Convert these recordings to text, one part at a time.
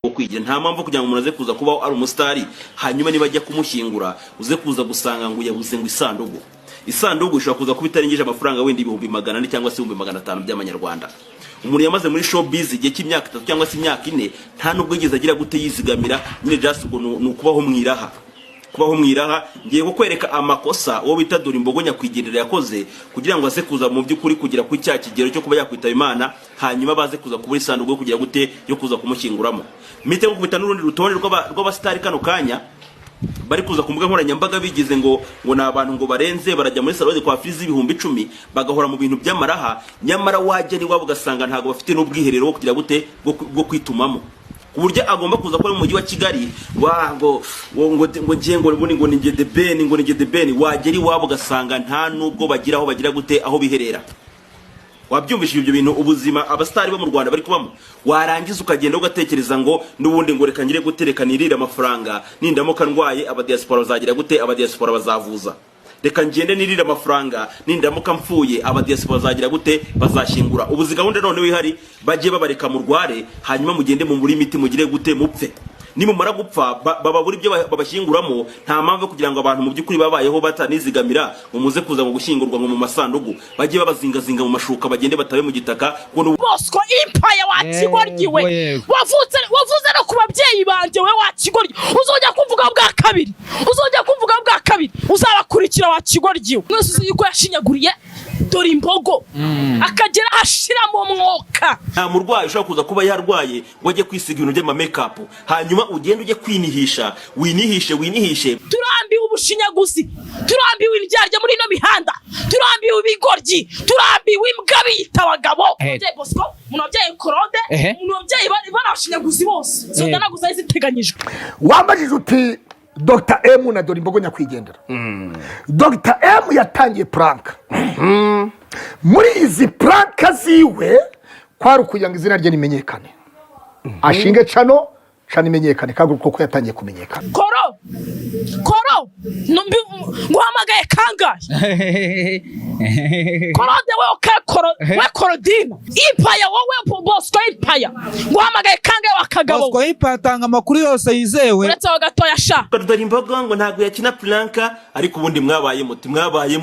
kwigira nta mpamvu kugira ngo umuntu aze kuza kubaho ari umusitari hanyuma niba ajya kumushyingura uze kuza gusanga ngo yabuze ngo isanduku ishobora kuza kuba itarengeje amafaranga wenda 100 cyangwa se 500 by'amanyarwanda. Umuntu yamaze muri showbiz igihe cy'imyaka 3 cyangwa se imyaka 4 nta nubwo yigeze agira gute yizigamira nyine just ngo nukubaho mwiraha ngiye kukwereka amakosa wowe bita Dore Imbogo Nyakwigendera yakoze kugira ngo ase kuza mu by'ukuri kugira ku cya kigero cyo kuba yakwitaba Imana hanyuma baze kuza kubura isanduku kugira gute yo kuza kumushyinguramo. Mite ngo kubita n'urundi rutonde rw'abasitari kano kanya bari kuza kumbuga nkoranyambaga bigize ngo nabantu ngo barenze barajya muri salon kwa Fizi 10,000 bagahora mu bintu by'amaraha nyamara wajya ni wabo gasanga ntago bafite n'ubwiherero bwo kugira gute bwo kwitumamo uburyo agomba kuza ko mu mujyi wa Kigali ngo ninge the ben wageri wabo gasanga nta nubwo bagiraho bagira gute aho biherera. Wabyumvishije ibyo bintu ubuzima abastari bo mu Rwanda bari kubamo warangiza ukagenda ugatekereza ngo nubundi ngo reka ngire gutereka nirira amafaranga nindamuka ndwaye abadiaspora bazagira gute abadiaspora bazavuza reka ngende nirira amafaranga nindamuka mpfuye abadiaspora bazagira gute bazashyingura ubuzi gahunda none wihari bagiye babareka mu rware hanyuma mugende mu muri miti mugire gute mupfe nimumara gupfa baba buri byo babashyinguramo nta mpamvu kugira ngo abantu mu by'ukuri babayeho batanizigamira umuze kuza mu gushyingurwa ngo mu masanduku bagiye babazingazinga mu mashuka bagende batabe mu gitaka Bosco Empire wakigoryiwe wavuze no kubabyeyi banje we wakigoryi uzojya kuvuga bwa kabiri uzabakurikira wakigoryiwe mwese uzi yuko yashinyaguriye Dore Imbogo akagera hashira mu mwuka nta murwayi ushaka kuza kuba yarwaye waje kwisiga ibintu by'ama makeup hanyuma ugende uje kwinihisha winihishe turambiwe ubushinyaguzi turambiwe indyarya muri no mihanda turambiwe ibigoryi turambiwe imbwa bita abagabo Bosco umuntu wabyaye Claude umuntu wabyaye barashinyaguzi bose zodanaguza ziteganyijwe wambajije uti Dr. M na Dore Imbogo Nyakwigendera. Dr. M yatangiye prank. Muri izi prank ziwe kwari kugira ngo izina rye rimenyekane. Ashinge cano imenyekane kuko yatangiye kumenyekana. Koro nguhamagaye kangahe Claude we Korodina Empire wowe Bosco Empire nguhamagaye kangahe wakagabo Bosco Empire atanga amakuru yose yizewe uretse wa gatoya sha Dore Imbogo ngo ntago yakina planka ariko ubundi mwabaye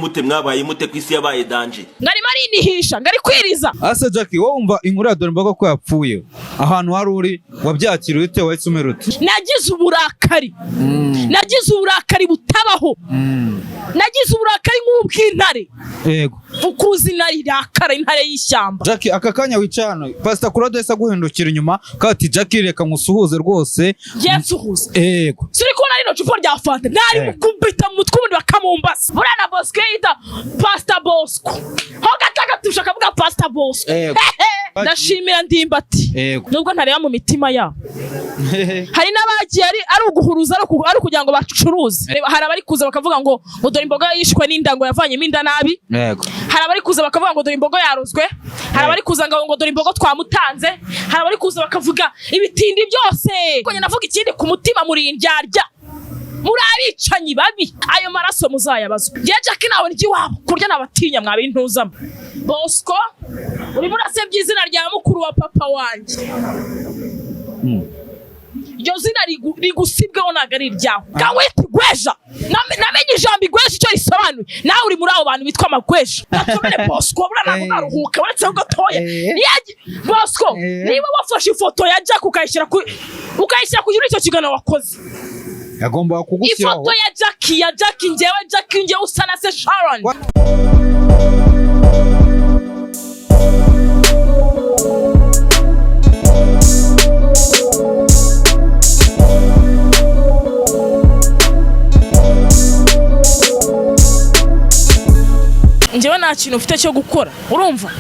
mute kwisi yabaye danje ngari marinihisha ngari kwiriza ase Jackie wowe umva inkuru ya Dore Imbogo ko yapfuye ahantu hari uri wabyakiriye ute wahise umeruti nagize uburakari butabaho nagize uburakari nk'ubw'intare yego ukuzi narakara intare y'ishyamba Jackie aka kanya wicana Pastor Claude yesa guhindukira inyuma kati Jackie reka musuhuze rwose yesuhuze yego suri kubona rino cupo rya fanta nari mukubita mu mutwe ubundi bakamumbasa burana Bosco yita Pastor Bosco ho gatagatusha kavuga Pastor Bosco ndashimira Ndimbati nubwo ntareba mu mitima yabo hari n'abagiye ari uguhuruza ari kugira ngo bacuruze hari abari kuza bakavuga ngo Dore Imbogo yishwe n'indango yavanyemo inda nabi hari abari kuza bakavuga ngo Dore Imbogo yarozwe hari abari kuza ngo Dore Imbogo twamutanze hari abari kuza bakavuga ibitindi byose konye navuga ikindi ku mutima muri indyarya muri abicanyi babi ayo maraso muzayabazwa je Jackie nawe ndi wabo kurya nabatinya mwabintuzamo Bosco uri murasebye izina rya mukuru wa papa wanje iryo zina rigusibweho nagari ryawe kawete gweja namenye ijambo igweja icyo risobanuye nawe uri muri abo bantu bitwa amagweja natomere Bosco burana naruhuka uretse gatoya Bosco niba wafashe ifoto ya Jack ukayishyira kuri icyo kigano wakoze yagomba kugushyiraho ifoto ya Jackie njyewe usa na se Sharon njyewe nta kintu ufite cyo gukora urumva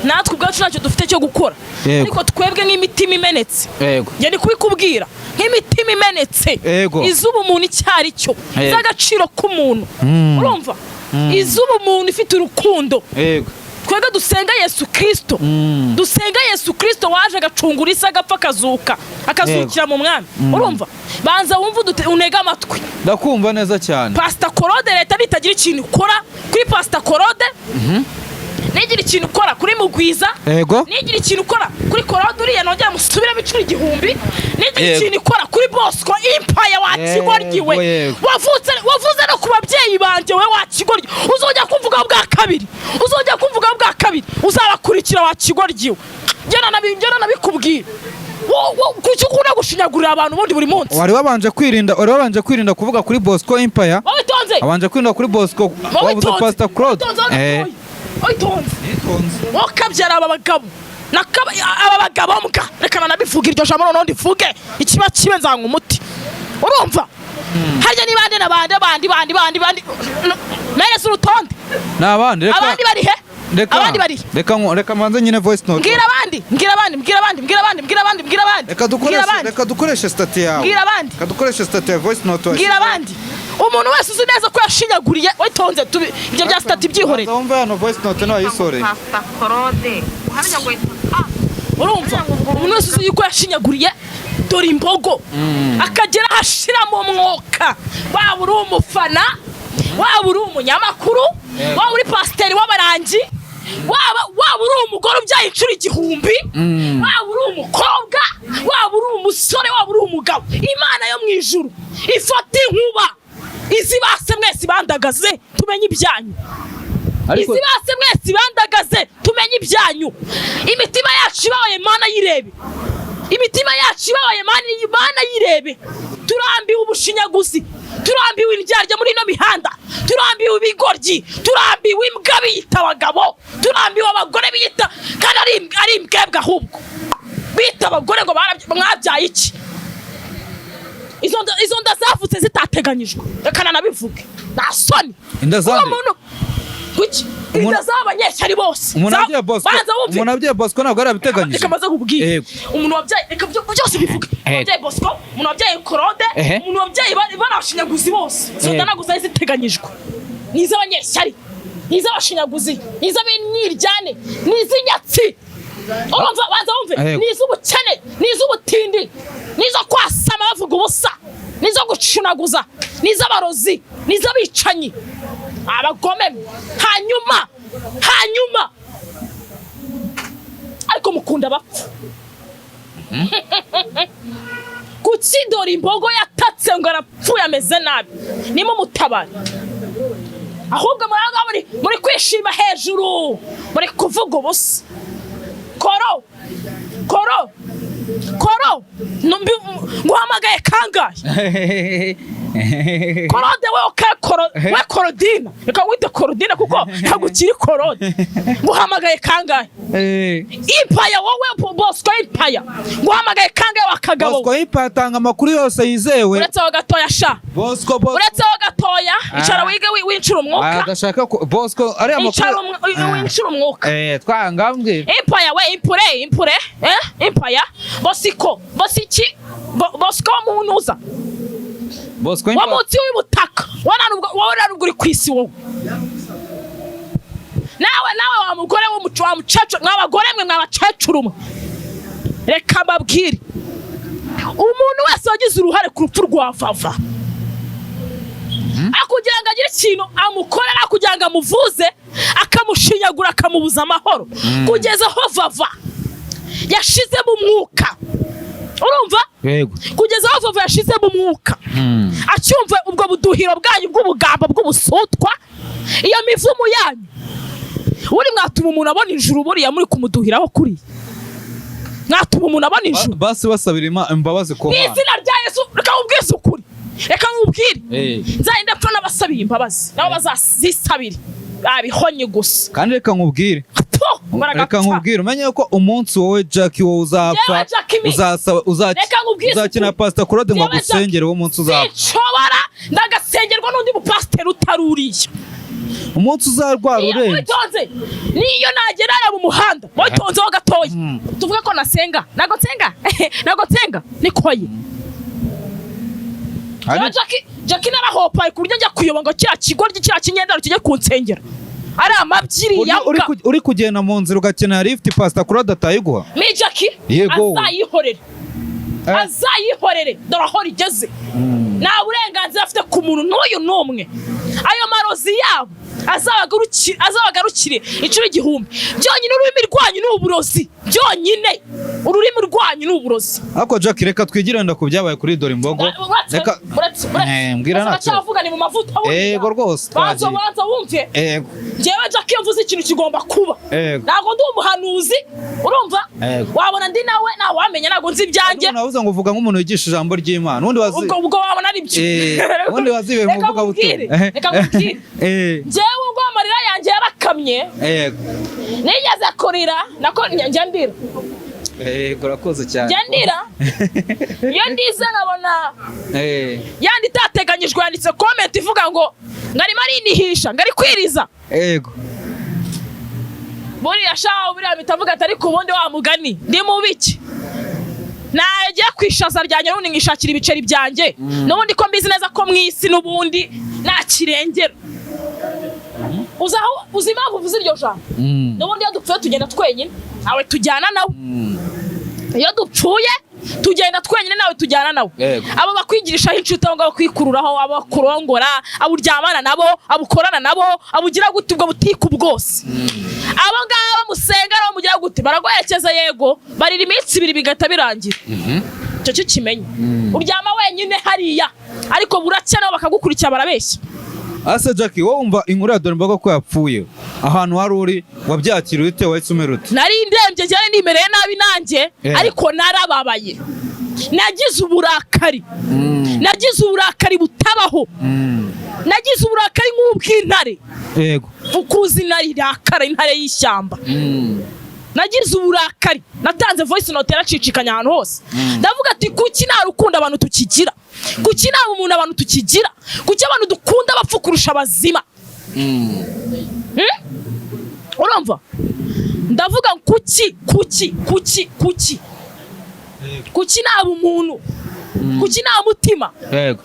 natwe ubwacu ntacyo dufite cyo gukora ariko twebwe nk'imitima imenetse njye ndi kubikubwira nk'imitima imenetse izuba umuntu icyari cyo z'agaciro k'umuntu urumva izuba umuntu ifite urukundo twebwe dusenga Yesu Kristo waje agacungura isi agapfa akazukira mu mwami urumva banza wumva unega amatwi ndakumva neza cyane Pastor Claude leta bitagira ikintu ukora kuri Pastor Claude nigira ikintu ukora kuri Mugwiza Yego. nigira ikintu ukora kuri Korode uriya nongera musubiramo icuri igihumbi nigira ikintu ukora kuri Bosco Empire wakigoryiwe wavuze no ku babyeyi banje we wakigoryi uzojya kumvuga bwa kabiri uzabakurikira wakigoryiwe njyana nabikubwira kuki ukunda gushinyagurira abantu ubundi buri munsi wari wabanje kwirinda kuvuga kuri Bosco Empire abanje kwirinda kuri Bosco wabuze Pastor Claude wakabyara aba bagabo mbwa reka nabivuga iryo jambo noneho ndivuge ikiba kibe nzanga umuti urumva harya nibande n'abandi mereza urutonde n'abandi abandi bari he abandi bari reka manze nyine voice note mbwira abandi reka dukoreshe state yawe mbwira abandi reka dukoreshe state ya voice note mbwira abandi umuntu wese uzi neza ko yashinyaguriye witonze ibyo bya state byihoreye umva hano voice note no yisoreye urumva umuntu wese uzi ko yashinyaguriye dore imbogo akagera hashiramo umwuka waba uri umufana waba uri umunyamakuru waba uri pasiteri w'abarangi waba uri umugore ubyaye inshuro igihumbi waba uri umukobwa waba uri umusore waba uri umugabo Imana yo mu ijuru ifata inkuba izi base mwese bandagaze tumenye ibyanyu izi base mwese bandagaze tumenye ibyanyu imitima yacu ibaye Mana yirebe imitima yacu ibaye Mana yirebe turambiwe ubushinyaguzi turambiwe indyarya muri ino mihanda turambiwe ibigoryi turambiwe imbwa biyita abagabo turambiwe abagore biyita kandi ari imbwebwe ahubwo bita abagore ngo mwabyaye iki izo nda zavutse zitateganyijwe reka nabivuge nta soni inda z'abanyeshyari bose umuntu abyaye Bosco ntabwo arabiteganyije reka maze kubwira umuntu wabyaye reka byose bivuga wabyaye Bosco umuntu wabyaye Claude umuntu wabyaye barashinyaguzi bose izo nda ntabwo zari ziteganyijwe n'iz'abanyeshyari n'iz'abashinyaguzi n'iz'abenyiryane n'iz'inyatsi urumva baza wumve n'iz'ubukene n'iz'ubutindi n'izo kwasama bavuga ubusa n'izo gucunaguza n'iz'abarozi n'iz'abicanyi abagome hanyuma ariko mukunda bapfa kukidora imbogo yatatse ngo arapfuye ameze nabi nimo mutabara ahubwo muri kwishima hejuru muri kuvuga ubusa koro nguhamagaye kangahe Korode we Korodina reka wite Korodina kuko ntagukiri Korode nguhamagaye kangahe Empire wowe Bosco Empire nguhamagaye kangahe wakagabo Bosco Empire atanga amakuru yose yizewe uretse wa gatoya sha uretse wa gatoya icara wige wincura umwuka adashaka Bosco ari amakuru wincura umwuka twangambwe Empire we impure Empire Bosco munuza Bosco Empire wamutsi w'ubutaka wananubwo uri kwisi wowe nawe wa mugore wa mucacu mwabagore mwe mwabacacuruma reka mbabwire umuntu wese wagize uruhare ku rupfu rwa Vava akugira ngo agire ikintu amukorera kugira ngo amuvuze akamushinyagura akamubuza amahoro kugeza aho Vava yashize mu mwuka urumva kugeza aho Vava yashize mu mwuka acyumva ubwo buduhiro bwanyu bw'ubugambo bw'ubusutwa iyo mivumu yanyu uri mwatuma umuntu abona ijuru buriya muri kumuduhiraho kuri mwatuma umuntu abona ijuru basi basabira imbabazi ko izina rya Yesu reka ubwize ukuri reka nkubwire nzahinde pfa n'abasabiye imbabazi nabo bazazisabire abihonye gusa kandi reka nkubwire umenye ko umunsi wowe Jackie wowe uzapfa uzakina Pastor Claude ngo agusengere wo munsi uzapfa sinshobora ndagasengerwa n'undi mupasiteri utaruriye umunsi uzarwara urenze niyo nagerara mu muhanda witonze ho gatoya tuvuga ko nasenga nago nsenga nikoye Jackie narahopaye ku buryo njya kuyoba ngo kiriya kigoryi kiriya kinyendaro kijye kunsengera ari amabyiri yambwa uri kugenda mu nzira ugakenera lift Pastor Claude atayiguha mi Jackie azayihorere dore aho rigeze nta burenganzira afite ku muntu n'uyu n'umwe ayo marozi yabo azabagarukire inshuro igihumbi. Byonyine ururimi rwanyu ni uburozi, byonyine ururimi rwanyu ni uburozi. Ariko Jack reka twigirenda ku byabaye kuri Dore Imbogo. Reka mbwira nacyo cyavuga ni mu mavuta. Yego rwose banza wumve. Yego njyewe Jack iyo mvuze ikintu kigomba kuba. Ntabwo ndi umuhanuzi urumva, wabona ndi nawe nawe wamenya ntabwo nzi ibyanjye. Navuze ngo uvuga nk'umuntu wigisha ijambo ry'Imana, ubundi ubwo wabona ari byo. ubundi wazibe mu vuga butumwa. Reka nkubwire njyewe ubwo amarira yanjye yarakamye nigeze kurira nako njya ndira. Urakoze cyane. Njya ndira iyo ndize nkabona yandi itateganyijwe yanditse comment ivuga ngo ngarimo arinihisha ngari kwiriza. Yego buriya shaho buriya bitavuga ati ariko ubundi wa mugani ndi mu biki nagiye kwishaza ryanjye n'ubundi ngishakira ibiceri byanjye n'ubundi ko mbizi neza ko mwisi n'ubundi nakirengera. Uzi impamvu uvuze iryo jambo? N'ubundi iyo dupfuye tugenda twenyine nawe tujyana nawe. Iyo dupfuye tugenda twenyine nawe tujyana nawe. Abo bakwigirishaho inshuti, abo bakwikururaho, abo kurongora, abo uryamana nabo, abo ukorana nabo, abo ugira gute ubwo butiku bwose. Abo ngabo musenga nabo mugira gute baragohekeza yego barira iminsi 2 bigata birangira. Cyo cyo kimenye uryama wenyine hariya ariko buracya nabo bakagukurikira barabeshya. Ase Jackie wowe umva inkuru ya Dore Imbogo ko yapfuye ahantu hari uri wabyakiriye ute wahise umerute? Nari ndembye cyane nimereye nabi nanjye ariko narababaye. Nagize uburakari. Nagize uburakari butabaho. Nagize uburakari nk'ubw'intare. Yego. Ukuzi nari rakara intare y'ishyamba. Nagize uburakari. Natanze voice note yaracicikanya ahantu hose. Ndavuga ati kuki nta rukundo abantu tukigira? Kuki nta umuntu abantu tukigira? Kuki abantu dukunda bapfu kurusha abazima? Urumva? Ndavuga kuki nta umuntu? Kuki nta mutima? Yego.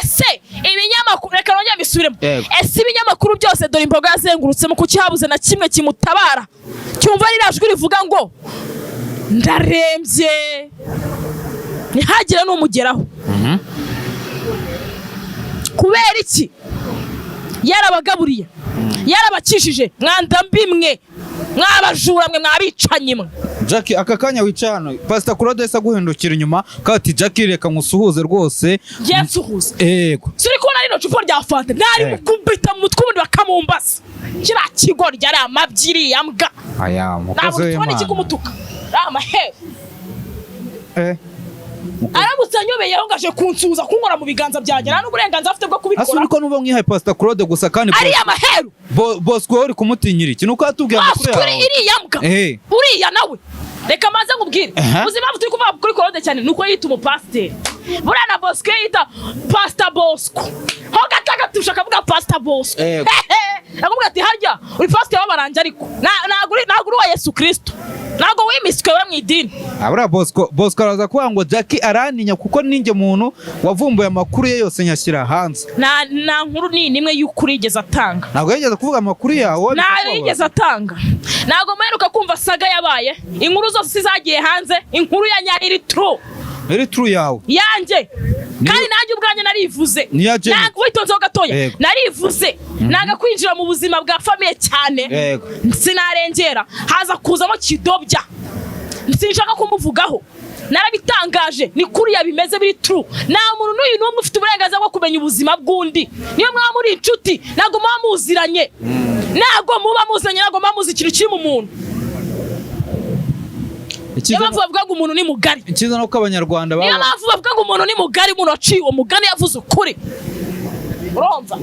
Ese ibinyamakuru reka nongeye bisubiremo. Ese ibinyamakuru byose Dore Imbogo yazengurutsemo kuki habuze na kimwe kimutabara? Cyumva rirajwi rivuga ngo ndarembye ntihagire n'umugeraho. Kubera iki? Yarabagaburiye, yarabakishije, mwanda mbimwe, mwabajura mwe, mwabicanye mwe. Jackie aka kanya wica hano Pastor Claude yesa guhindukira inyuma kati Jackie reka nkusuhuze rwose. Yensuhuze. Yego. Suri kubona rino cupa rya Fanta nari mukubita mu mutwe ubundi bakamumbasa. Kira kigori ryari amabyiri yambwa. Aya mukoze w'Imana. Ntabwo ikikumutuka. Amahe. Aramutse anyobeyeho ngaje kunsuza kunkora mu biganza byanjye nta n'uburenganzira afite bwo kubikora. Asuri ko nuba nkihaye Pastor Claude gusa kandi ari amaheru. Bosco uri kumutinyira iki nuko atubwiye amakuru yawe. Iri yambwa. Uriya nawe. Reka maze ngubwire. Uzi impamvu turi kuvuga kuri Claude cyane nuko yita umupasiteri. Buriya na Bosco yita Pastor Bosco. Ho gatagatusha akavuga Pastor Bosco. Nakubwira ati harya uri pastor w'abaranje ariko naguri wa Yesu Kristo. Nago wimiswe we mwidini. Abura Bosco araza kuvuga ngo Jackie araninya kuko ninjye muntu wavumbuye amakuru ye yose nyashyira hanze. Na nkuru ni nimwe y'ukuri yigeze atanga. Nago yigeze kuvuga amakuru yawe. Na yigeze atanga. Nago muheruka kumva saga yabaye. Inkuru zose sizagiye hanze. Inkuru ya nyahiri true. Very true yawe. Yanjye. Kandi nanjye ubwanye narivuze. Nago witonzeho gatoya. Narivuze. Naga kwinjira mu buzima bwa famille cyane. Sinarengera. Haza kuzamo kidobya. Sinshaka kumuvugaho. Narabitangaje ni kuri yabimeze biri true. Nta muntu n'uyu n'umwe ufite uburenganzira bwo kumenya ubuzima bw'undi. Niyo mwa muri inshuti nago mwamuziranye. Nago muba muziranye nago mwamuzi ikintu kiri mu muntu. Niyo mpamvu bavuga ngo umuntu ni mugari. Ikiza nuko abanyarwanda baba. Niyo mpamvu bavuga ngo umuntu ni mugari, umuntu waciye uwo mugani yavuze ukuri. Urumva?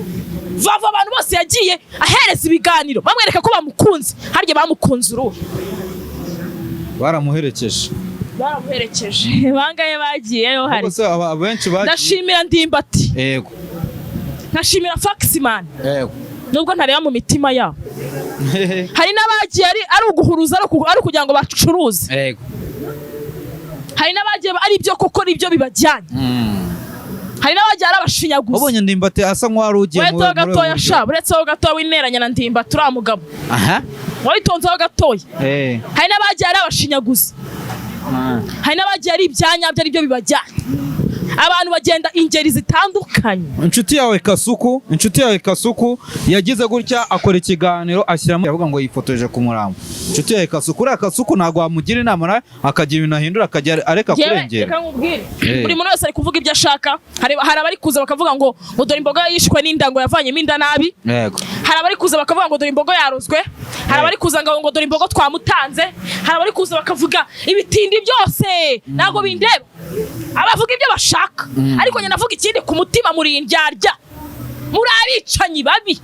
Vava abantu bose yagiye ahereza ibiganiro bamwereka ko bamukunze. Harya bamukunze uruhu. Baramuherekeje. Bangaye bagiyeyo hari. Bose abenshi bagiye. Ndashimira Ndimbati. Yego. Nkashimira Faxman. Yego. Nubwo ntareba mu mitima yabo. Hari n'abagiye ari uguhuruza ari kugira ngo bacuruze. Yego. Hari n'abagiye ari byo koko nibyo bibajyanye. Hari n'abagiye ari abashinyaguzi. Wabonye Ndimbati asa nk'uwari ugiye mu weto gatoya sha buretseho gatoya wineranya na Ndimbati uriya mugabo. Wayitonzeho gatoya. Hari n'abagiye ari abashinyaguzi. Hari n'abagiye ari ibyanya byo bibajyanye. abantu bagenda ingeri zitandukanye. inshuti yawe Kasuku yagize gutya akora ikiganiro ashyiramo yavuga ngo yifotoje ku murambo. inshuti yawe Kasuku uriya Kasuku ntabwo wamugira inama nawe akagira ibintu ahindura akajya areka kurengera. Reka nkubwire buri muntu wese ari kuvuga ibyo ashaka. Hari abari kuza bakavuga ngo dore imboga yishwe n'inda ngo yavanyemo inda nabi. Yego. Hari abari kuza bakavuga ngo dore imboga yarozwe. Hari abari kuza ngo dore imboga twamutanze. Hari abari kuza bakavuga ibitindi byose ntabwo bindeba. Abavuga ibyo bashaka ariko nyine navuga ikindi ku mutima muri indyarya muri abicanyi babi.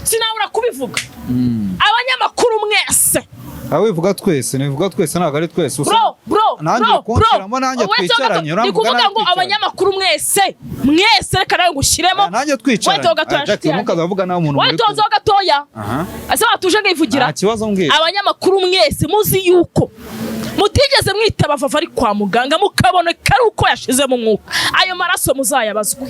Sinabura kubivuga. Abanyamakuru mwese awivuga twese nivuga twese ntabwo ari twese bro nanjye konseramo nanjye twicaranye ni kuvuga ngo abanyamakuru mwese reka nawe ngushyiremo nanjye twicaranye mukazavuga nawe umuntu muri watoza gatoya ase watuje ngivugira nta kibazo mbwira abanyamakuru mwese muzi yuko mutigeze mwitaba Vava ari kwa muganga mukaboneka ari uko yashizemo umwuka. Ayo maraso muzayabazwe.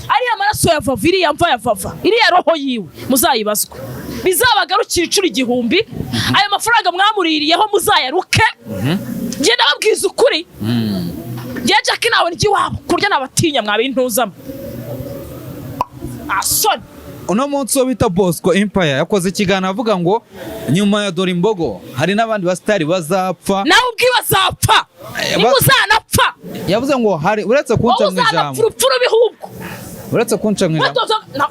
Ariya maraso ya Vava iriya mva ya Vava iriya roho yiwe muzayibazwe. Bizabagarukira icuri igihumbi. Ayo mafaranga mwamuririyeho muzayaruke. Genda babwiza ukuri. Jackie nawe ndi wabo kurya nabatinya mwabintuzamo. Asoni. Uno munsi wo bita Bosco Empire yakoze ikiganiro avuga ngo nyuma ya Dore Imbogo hari n'abandi basitari bazapfa. Nawe ubwiwe azapfa. Nimuzanapfa. Yavuze ngo hari uretse kunca mu ijambo. Uretse kunca mu ijambo.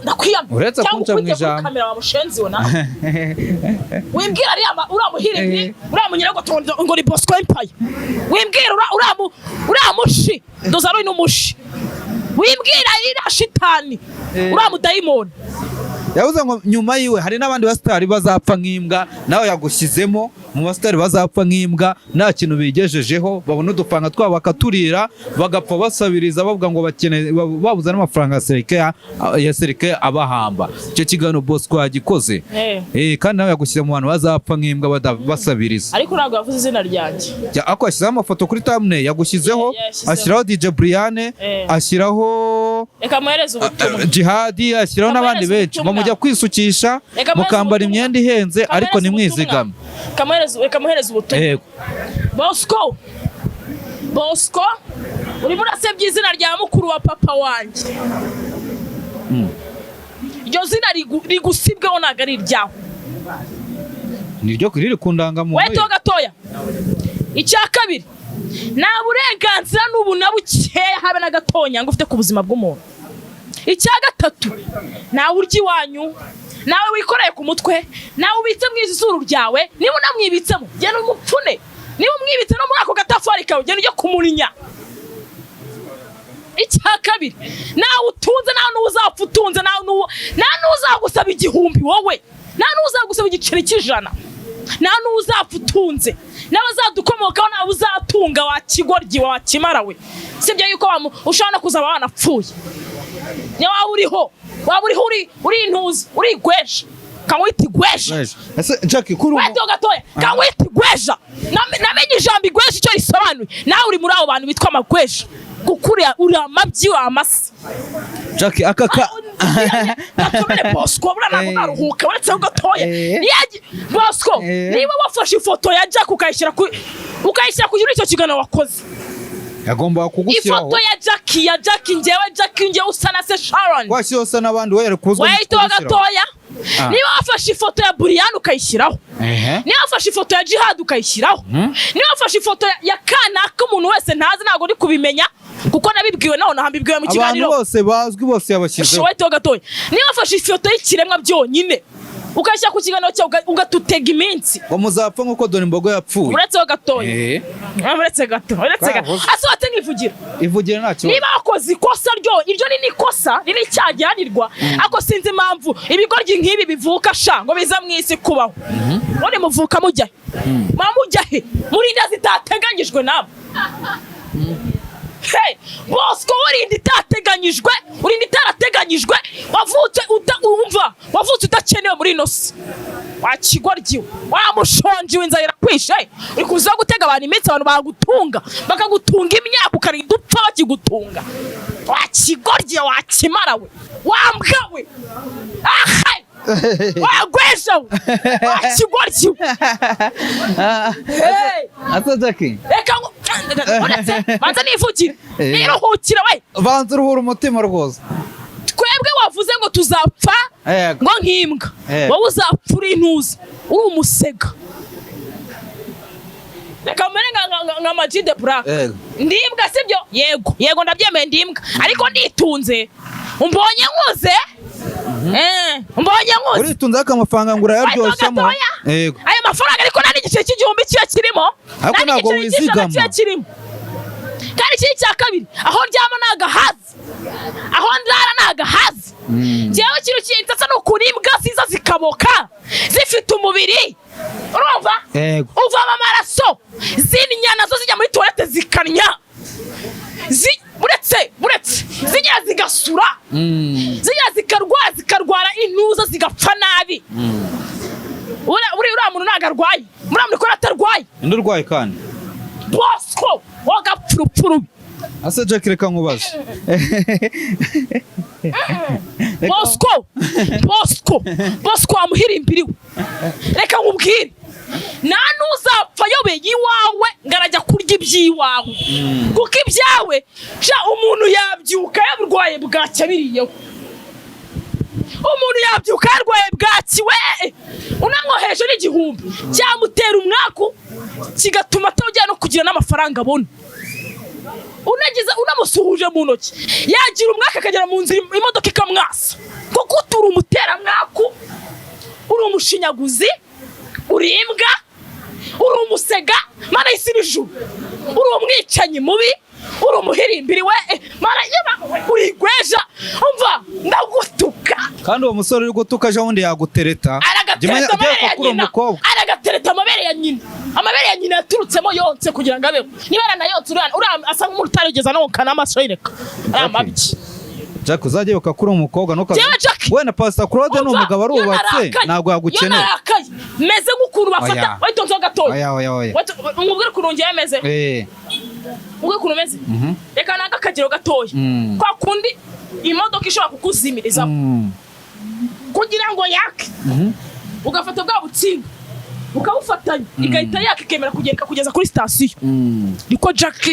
Ndakwiyamye. Uretse kunca mu ijambo. Kamera wa mushenzi wona. Wimbwira ari uramuhire uramunyirago ngo ni Bosco Empire. Wimbwira uramushi. Ndozaro n'umushi. Wimbwira ira shitani. Uramudayimoni. Yavuze ngo nyuma yiwe hari n'abandi basitari bazapfa nk'imbwa nawe yagushyizemo mu basitari bazapfa nk'imbwa nta kintu bigejejeho babona udupanga twabo bakaturira bagapfa basabiriza bavuga ngo bakeneye babuza n'amafaranga ya serike abahamba. Icyo kiganiro Bosco yagikoze kandi nawe yagushyize mu bantu bazapfa nk'imbwa basabiriza. Ariko ntabwo yavuze izina ryanjye. Ako ashyizeho amafoto kuri thumbnail yagushyizeho ashyiraho DJ Brian ashyiraho Jihadi ashyiraho n'abandi benshi mujya kwisukisha mukambara imyenda ihenze ariko nimwizigame. Kamuhereza ubutumwa. Bosco uri murasebye izina rya mukuru wa papa wanjye. Iryo zina rigusibweho ntabwo ari iryawe. Niryo riri kundangamuntu. Weto gatoya. Icya kabiri nta burenganzira n'ubu na bukeya habe na gatonya ngo ufite ku buzima bw'umuntu. Icya gatatu nawe urya iwanyu nawe wikoreye ku mutwe nawe ubitse mu izuru ryawe niba unamwibitsemo genda umupfune niba umwibitse no muri ako gatafari kawe genda ujye kumurinya. Icya kabiri nawe utunze nawe n'uzapfa utunze nawe n'uzagusaba igihumbi wowe nawe n'uzagusaba igiceri cy'ijana nawe n'uzapfa utunze n'abazadukomokaho nawe uzatunga wakigoryi wakimarawe. Sibyo yuko ushobora kuzaba wanapfuye. Ni waba uri intuzi uri gwesha kamwita gwesha. Ese Jackie kuri weto gatoya kamwita gwesha namenye ijambo gwesha icyo risobanuye nawe uri muri abo bantu bitwa amagwesha kukurya uri amabyi wa amasi. Jackie akaka Gatomere Bosco burana naruhuka uretse gatoya niyaje Bosco niba wafashe ifoto ya Jack ukayishyira kuri icyo kiganiro wakoze yagomba kugushyiraho ifoto ya Jackie njyewe usa na se Sharon kwasi yose n'abandi were kuzwa wahita gatoya. Niba wafashe ifoto ya Brian ukayishyiraho niba wafashe ifoto ya Jihad ukayishyiraho niba wafashe ifoto ya Kanaka umuntu wese ntazi ntabwo ndi kubimenya kuko nabibwiwe naho nahambibwiwe mu kiganiro abantu bose bazwi bose yabashyizeho. Wahita gatoya niba wafashe ifoto y'ikiremwa byonyine ukashyira ku kiganiro cyawe ugatutega iminsi ngo muzapfa nk'uko Dore Imbogo yapfuye. Uretse gatoya uretse gato ase watenga ivugira nta kibazo. Niba wakoze ikosa iryo ni ikosa riri cyajyanirwa ako sinzi impamvu ibigoryi nk'ibi bivuka sha ngo biza mu isi kubaho. None muvuka mujya he muri inda zitateganyijwe nabo. Hey, Bosco urindi itateganyijwe urindi itarateganyijwe wavutse udakenewe muri inosi wakigoryiwe wamushonje w'inzara kwishe uri kuza gutega abantu iminsi abantu bagutunga bakagutunga imyaka ukarinda upfa bakigutunga wakigoryiwe wakimarawe wambwawe wagwesha wakigoryiwe. Asa Jackie banza nivugire niruhukire we banza uruhura umutima rwose. Twebwe wavuze ngo tuzapfa ngo nk'imbwa, wowe uzapfa uri intuzi uri umusega. Reka mbere nka Maji the Black ndimbwa sibyo? Yego ndabyemeye ndimbwa, ariko nditunze umbonye nkuze. Mbonye nkuze uritunze amafaranga ngo urayaryoshamo. Ayo mafaranga ariko nta n'igice cy'igihumbi kiba kirimo, ariko ntabwo wizigama kandi ikindi cya kabiri aho ndyama ni agahazi, aho ndara ni agahazi. Njyewe ikintu kinsetsa ni ukuntu imbwa ziza zikaboka zifite umubiri urumva uvamo amaraso, zininya nazo zijya muri toilette zikanya, buretse zigira zigasura, zigira zikarwara intuza zigapfa nabi. Uriya muntu ntago arwaye, muriya muntu ko atarwaye. Indi urwaye kandi Bosco wagapfurupfuru. Ase Jack reka nkubaze. Bosco amuhirimbiriwe. Reka nkubwire nta n'uzapfa yobeye iwawe ngarajya kurya iby'iwawe, kuko ibyawe umuntu yabyuka yaburwaye bwacya biriyeho. Umuntu yabyuka yarwaye bwaki we unamwoheje n'igihumbi cyamutera umwaku kigatuma atojya no kugira n'amafaranga abona. Unamusuhuje mu ntoki yagira umwaka akagera mu nzira imodoka ikamwasa, kuko uturi umutera mwaku, uri umushinyaguzi, uri imbwa, uri umusega mana y'isi n'ijuru, uri umwicanyi mubi, uri umuhirimbiri we mana uri gweja. Umva ndagutuka kandi uwo musore uri gutuka aje wundi yagutereta aragatereta amabere ya nyina. Amabere ya nyina yaturutsemo yonse kugira ngo abeho. Niba aranayonse uriya asa nk'umuntu utarigeza n'ukana amaso yereka ari amabyi. Jack uzajye ukakura umukobwa we na Pastor Claude ni umugabo arubatse ntabwo yagukeneye. Meze nk'ukuntu bafata witonze gatoya. Umubwire ukuntu ngiye meze. Ubwo ukuntu meze reka nanga akagero gatoya kwa kundi imodoka ishobora kukuzimiriza kugira ngo yake, ugafata bwa butsinga ukawufatanya igahita yakikemera kugeza kuri station. Niko Jack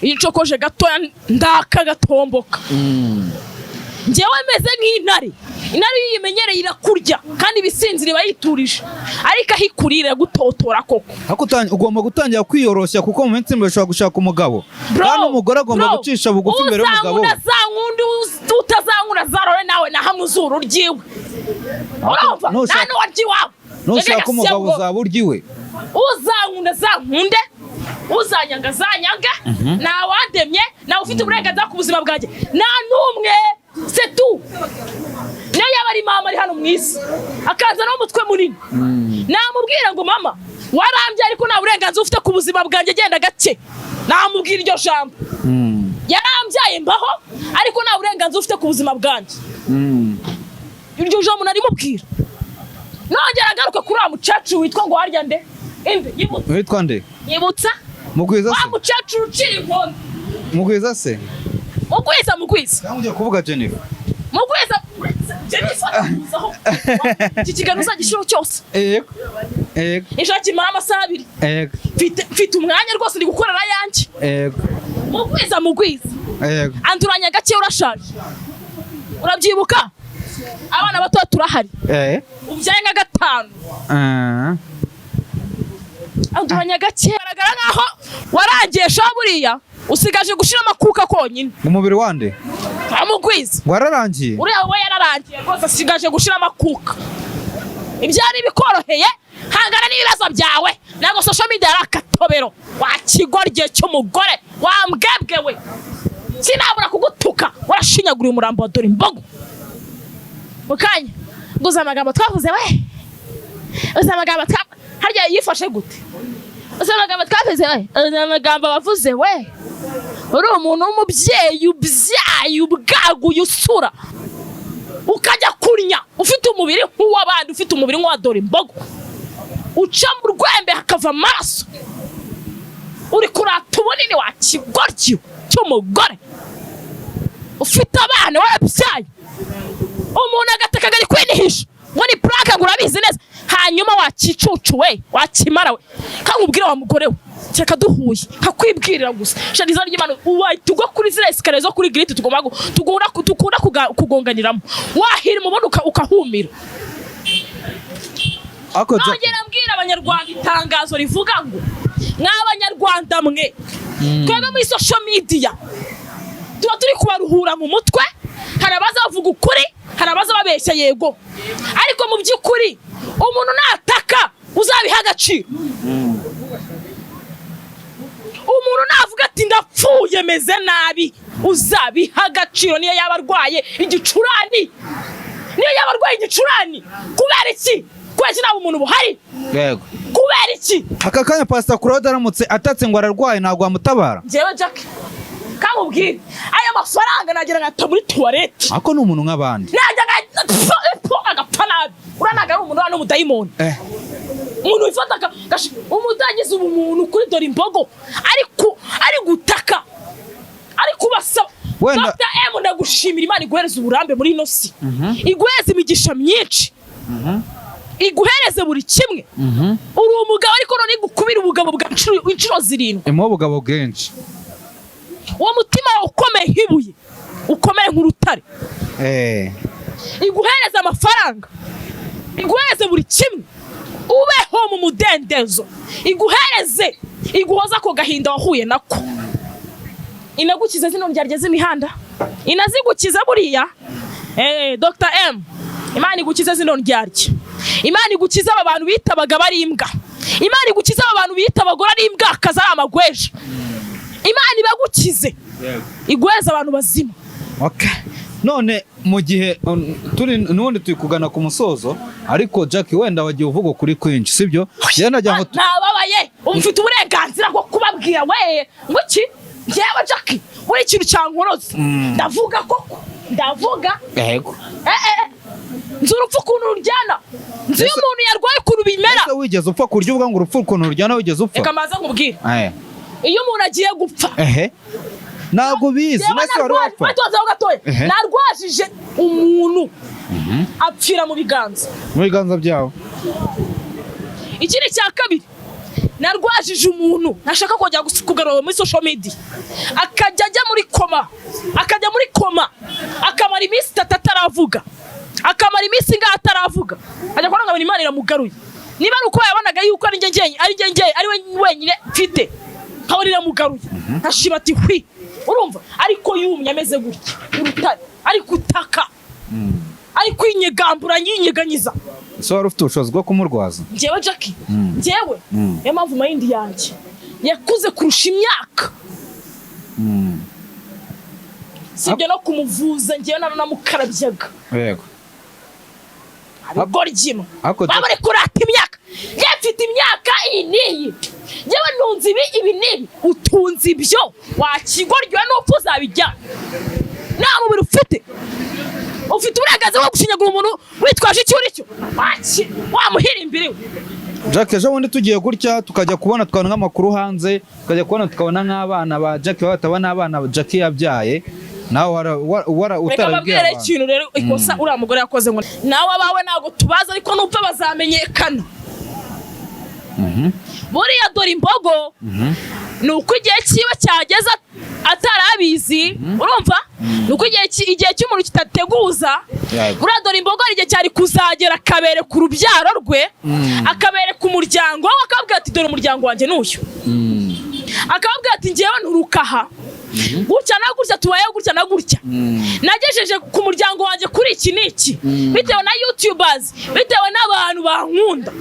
yicokoje gatoya ndaka gatomboka. Njyewe meze nk'intare, intare yimenyereye irakurya kandi ibisinzira bayiturije, ariko ahikurira gutotora koko. Ugomba gutangira kwiyoroshya kuko mu minsi mbere ushobora gushaka umugabo kandi umugore agomba gucisha bugufi imbere y'umugabo. Utazankunda zarore nawe na hamuzuru ryiwe. Urumva nani waryiwawe nushaka umugabo uzaba uryiwe. Uzankunda zankunde, uzanyanga zanyaga, nawademye nawe ufite uburenganzira ku buzima bwanjye nta n'umwe. C'est tout. Nayo yabari mama ari hano mwisi akaza no mutwe munini, namubwira ngo mama warambye ariko nta burenganzira ufite ku buzima bwanjye, genda gake. Namubwira iryo jambo yarambyaye mbaho ariko nta burenganzira ufite ku buzima bwanjye. Iryo jambo narimubwira. Nongera agaruka kuri wa mucacu witwa ngo harya nde witwa nde yibutsa Mugwiza se. Wa mucacu ucira inkono. Mugwiza se. Mugwiza. Cyangwa ugiye kuvuga Jennifer. Mugwiza. Jennifer. Kikigano uzagishiro cyose. Yego. Ishaki mara amasaha 2. Yego. Mfite umwanya rwose ndi gukorera yanjye. Yego. Mugwiza. Yego. Anduranya gake urashaje. Urabyibuka? Abana bato turahari. Ubyaye nka 5. Anduranya gake aragara nkaho warangesha buriya usigaje gushira amakuka konyine. Umubiri wande? Amugwiza. Wararangiye? Uriya we yararangiye rwose asigaje gushira amakuka. Ibyari bikoroheye hangana n'ibibazo byawe. Nago social media arakatobero. Wakigorye cyo mugore wambwebwe we. Sinabura kugutuka warashinyagura umurambo wa dore imbogo. Mukanya guza amagambo twavuze we. Uza amagambo harya yifashe gute? Uza amagambo twavuze we. Uza amagambo bavuze we. Uri umuntu w'umubyeyi ubyaye ubwaguye usura. Ukajya kurnya ufite umubiri nk'uwabandi, ufite umubiri nk'uwa dore imbogo. Uca mu rwembe hakava amaraso. Uri kurata ubunini wa kigoryi cy'umugore. Ufite abana warabyaye. Umuntu agataka gari kwinihisha. Ngo ni prank ngo urabizi neza. hanyuma wakicucu we wakimara we kankubwira wa mugore we cyeka duhuye kakwibwirira gusa shaniza ry'Imana uwahita ugwa kuri zira esikariye zo kuri giriti tukunda kugonganiramo wahira umubona ukahumira. Nongera mbwira abanyarwanda itangazo rivuga ngo mw'abanyarwanda mwe twebwe muri social media tuba turi kubaruhura mu mutwe, hari abaza bavuga ukuri, hari abaza babeshya yego, ariko mu by'ukuri umuntu nataka uzabiha agaciro. Umuntu navuga ati ndapfuye meze nabi uzabiha agaciro niyo yaba arwaye igicurani, niyo yaba arwaye igicurani. Kubera iki? Kwese nabo umuntu buhari. Yego. Kubera iki? Aka kanya Pastor Claude aramutse atatse ngo ararwaye ntabwo amutabara. Jewe Jack kamubwira aya mafaranga nagira ngata muri toilette. Ako ni umuntu nk'abandi. Najya agapfa nabi. Uranaga ari umuntu hano mudayimoni. Umuntu wifata umudagize ubumuntu kuri dore imbogo ari gutaka ari kubasaba. Dr. M ndagushimira Imana iguhereza uburambe muri ino si. Iguhereza imigisha myinshi. Iguhereze buri kimwe. Uri umugabo ariko none igukubira ubugabo bwa inshuro 7. Emo ubugabo bwenshi. Uwo mutima ukomeye hibuye, ukomeye nk'urutare. Iguhereza amafaranga, iguhereze buri kimwe, ubeho mu mudendezo, iguhereze, iguhoza ko gahinda wahuye nako. Inagukiza zino ndyarye imihanda, inazigukiza buriya. Dr. M, Imana igukiza zino ndyarye. Imana igukiza aba bantu bitabaga bari imbwa. Imana igukiza aba bantu bitabagora ari imbwa akazara amagweje. Imana ibagukize. Igweza abantu bazima. Okay. None mu gihe turi nubundi tuyikugana ku musozo, ariko Jack wenda wagiye uvuga kuri kwinshi sibyo? Yanajya ngo nababaye umfite uburenganzira bwo kubabwira we ngo ki ngewe Jack muri kintu cyankoroze. Ndavuga koko ndavuga. Yego. Nzurupfu kuntu uryana. Nzi umuntu yarwaye kuru bimera. Ese wigeze upfa kurya uvuga ngo urupfu kuntu uryana wigeze upfa? Reka maza nkubwira. Iyo umuntu agiye gupfa. Ntabwo bizi nase wari wapfa. Narwajije umuntu apfira mu biganza. Mu biganza byawe. Ikindi cya kabiri narwajije umuntu nashaka kujya kugarura muri social media akajya muri koma, akamara iminsi 3 ataravuga, akamara iminsi ngaho ataravuga, ajya kubona ngo Imana iramugaruye. Niba ari uko yabonaga yuko ari we wenyine mfite kabarira mugaruye ashima ati hwi urumva ariko yumye ameze gutya urutare ari kutaka ari kwinyegambura nyinyeganyiza. So wari ufite ubushobozi bwo kumurwaza? Njyewe Jack njyewe niyo mpamvu mayindi yanjye yakuze kurusha imyaka. Sibyo no kumuvuza njyewe namukarabyaga. Yego. Abagorjima babare kurata imyaka. Yafite imyaka iniyi. Njyewe ntunzi ibi nibi utunzi ibyo wakigoryo n'upfu zabijya. Nta mubiri ufite uburenganzira bwo gushinyagura umuntu witwaje icyo uri cyo wamuhira imbere we. Jack ejo bundi tugiye gutya tukajya kubona tukabona nk'amakuru hanze, tukajya kubona tukabona nk'abana ba Jack batabana abana Jack yabyaye. Nawe utarabwira ikintu rero ikosa uriya mugore yakoze ngo nawe abawe ntago tubaza ariko nupfa bazamenyekana. Buriya dore imbogo nuko igihe kiba cyageza atarabizi urumva nuko igihe cy'umuntu kitateguza buriya dore imbogo ari igihe cyari kuzagera akabere ku rubyaro rwe akabere ku muryango we akabwira ati dore umuryango wanjye n'uyu akabwira ati ngewe nturukaha gutya na gutya tubayeho gutya na gutya nagejeje ku muryango wanjye kuri iki n'iki bitewe na YouTubers bitewe n'abantu bankunda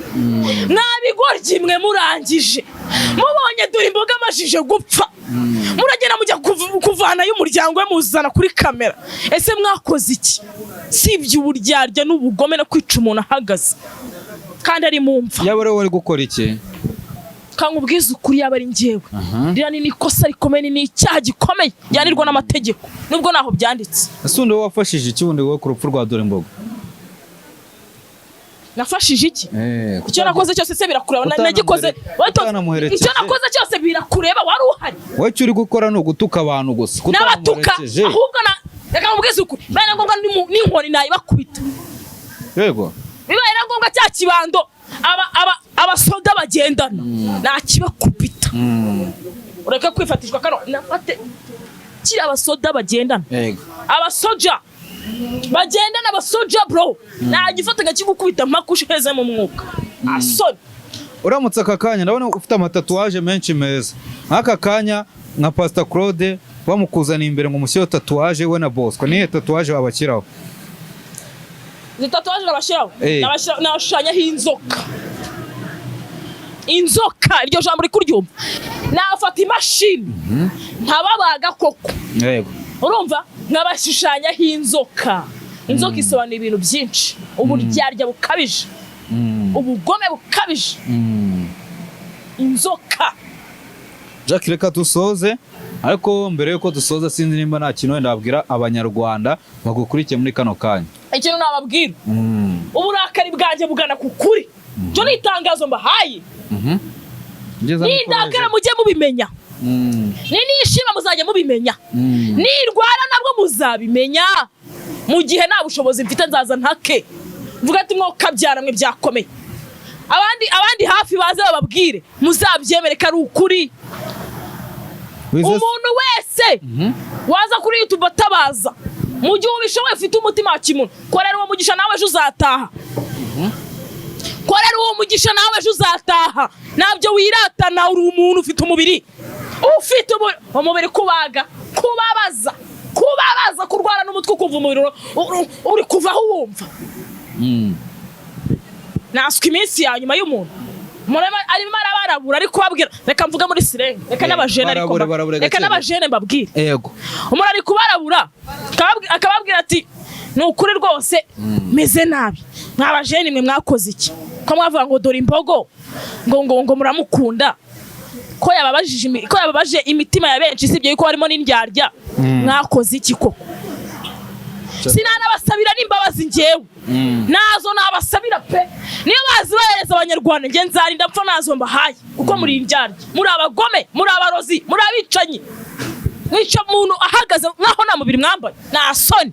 mwabigoryi mwe murangije mubonye dore imboga amajije gupfa muragenda mujya kuvana y'umuryango we muzana kuri kamera. Ese mwakoze iki? Sibye uburyarya n'ubugome no kwica umuntu ahagaze kandi ari mumva. Yabare wari gukora iki? Kankubwiza ukuri yaba ari njyewe. Rira ni ikosa rikomeye ni icyaha gikomeye yanirwa n'amategeko nubwo naho byanditse. Ese undi wafashije iki wundi wo ku rupfu rwa dore imbogo? Nafashije iki? Icyo nakoze cyose se birakureba nagikoze. Icyo nakoze cyose birakureba wari uhari. Wowe uri gukora no gutuka abantu gusa. N'abatuka ahubwo reka nkubwize ukuri. Bana ngombwa n'inkoni nayibakubita. Yego. Bibaye ngombwa cya kibando abasoda bagendana nta kibakubita ureka kwifatishwa kano nafate kiri abasoda bagendana abasoja bagendana abasoja bro nta gifatanga kigukubita makushe heze mu mwuka asoni uramutse aka kanya ndabona ufite amatatuwaje menshi meza nk'aka kanya nka Pastor Claude bamukuzaniye imbere ngo mushyire tatuwaje we na Bosco niye tatuwaje wabashyiraho tatuwaje nabashyiraho nabashushanyaho inzoka iryo jambo rikuryumva nafata imashini ntababaga koko yego urumva nkabashushanyaho inzoka isobanura ibintu byinshi uburyarya bukabije ubugome bukabije inzoka Jacques reka dusoze ariko mbere yuko dusoza sinzi nimba nta kintu wenda babwira abanyarwanda bagukurikiye muri kano kanya ikintu nababwira uburakari bwanjye bugana ku kuri cyo ni itangazo mbahaye nindakara mujye mubimenya nishima muzajya mubimenya nirwara nabwo muzabimenya mu gihe nta bushobozi mfite nzaza ntake mvuga ati mwo kabyara mwe byakomeye abandi hafi baze bababwire muzabyemere ko ari ukuri umuntu wese waza kuri YouTube atabaza mu gihe ubishoboye ufite umutima wa kimuntu korera uwo mugisha nawe ejo uzataha korera uwo mugisha nawe ejo uzataha nabyo wiratana uri umuntu ufite umubiri umubiri kubabaza kurwara n'umutwe ukumva umubiri uri kuvaho wumva naswe iminsi ya nyuma y'umuntu arimo arabarabura ariko babwira reka mvuga muri sirenge reka n'abajene mbabwire yego umuntu ari kubarabura akababwira ati ni ukuri rwose meze nabi mwabajene mwe mwakoze iki ko mwavuga ngo dore imbogo ngo muramukunda ko yababaje imitima ya benshi sibyo yuko harimo n'indyarya mwakoze iki koko sinanabasabira n'imbabazi njyewe nazo nabasabira pe niyo bazi bahereza abanyarwanda nge nzarinda mpfa nazo mbahaye kuko muri indyarya muri abagome muri abarozi muri abicanyi mwica umuntu ahagaze nkaho nta mubiri mwambaye nta soni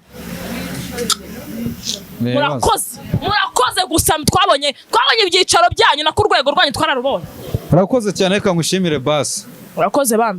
murakoze gusa twabonye ibyicaro byanyu na ku rwego rwanyu twararubonye urakoze cyane reka ngushimire basi urakoze bambi